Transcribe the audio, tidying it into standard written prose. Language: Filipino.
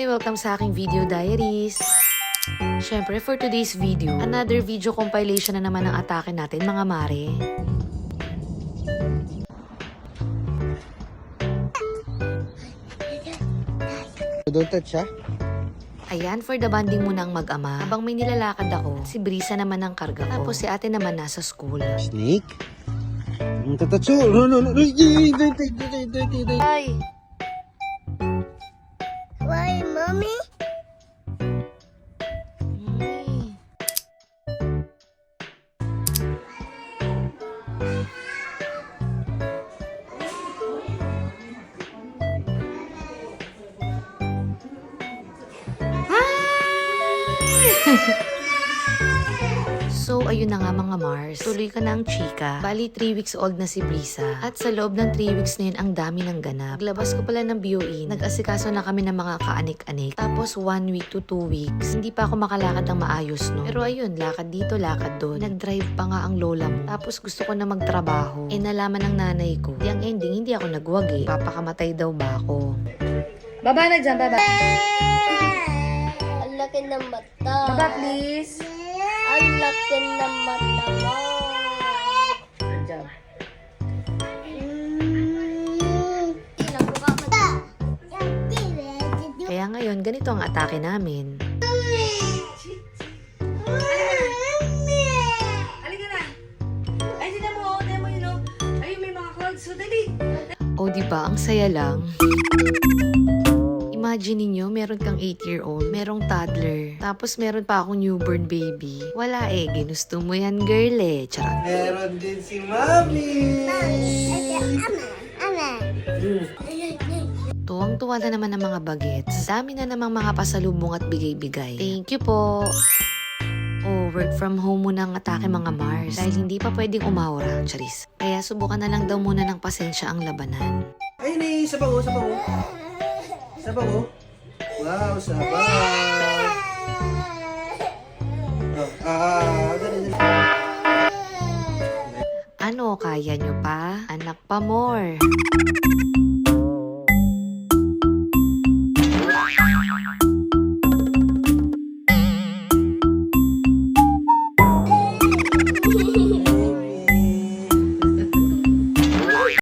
Hi! Welcome sa aking video diaries. Syempre, for today's video, another video compilation na naman ng atake natin, mga mare. Don't touch, ha? Ayan, for the bonding muna ang mag-ama. Habang may nilalakad ako, si Brisa naman ang karga ko. Tapos si ate naman nasa school. Snake? Don't touch, oh. No. Ay! Why, mommy? So, ayun na nga mga Mars. Tuloy ka na ang chika. Bali, 3 weeks old na si Brisa. At sa loob ng 3 weeks na yun, ang dami ng ganap. Naglabas ko pala ng BOE. Nag-asikaso na kami ng mga kaanik-anik. Tapos, 1 week to 2 weeks. Hindi pa ako makalakad ng maayos, no? Pero ayun, lakad dito, lakad doon. Nag-drive pa nga ang lola mo. Tapos, gusto ko na magtrabaho. Nalaman ng nanay ko. Yung ending, hindi ako nagwagi. Papakamatay daw ba ako? Baba na dyan, baba. Ang laki ng mata. Baba, please. Ang laki ng mata mo. Good job. Tinan ko ka mata. Kaya ngayon, ganito ang atake namin. Halika na. Ay, tinan mo, yun, oh. Ay, may mga clouds. So, dali. O, diba? Ang saya lang. Imagine ninyo, meron kang 8-year-old, merong toddler, tapos meron pa akong newborn baby. Wala eh, ginusto mo yan, girl eh. Charot. Meron din si Mami! Tuwang-tuwa na naman ang mga bagets. Dami na namang mga pasalubong at bigay-bigay. Thank you po. Oh, work from home muna ang atake mga Mars. Dahil hindi pa pwedeng umawra, charis. Kaya subukan na lang daw muna ng pasensya ang labanan. Ay, sabaw, sabaw. Sabaw, wow, sabaw. Dali. Ano, kaya nyo pa? Anak pa more.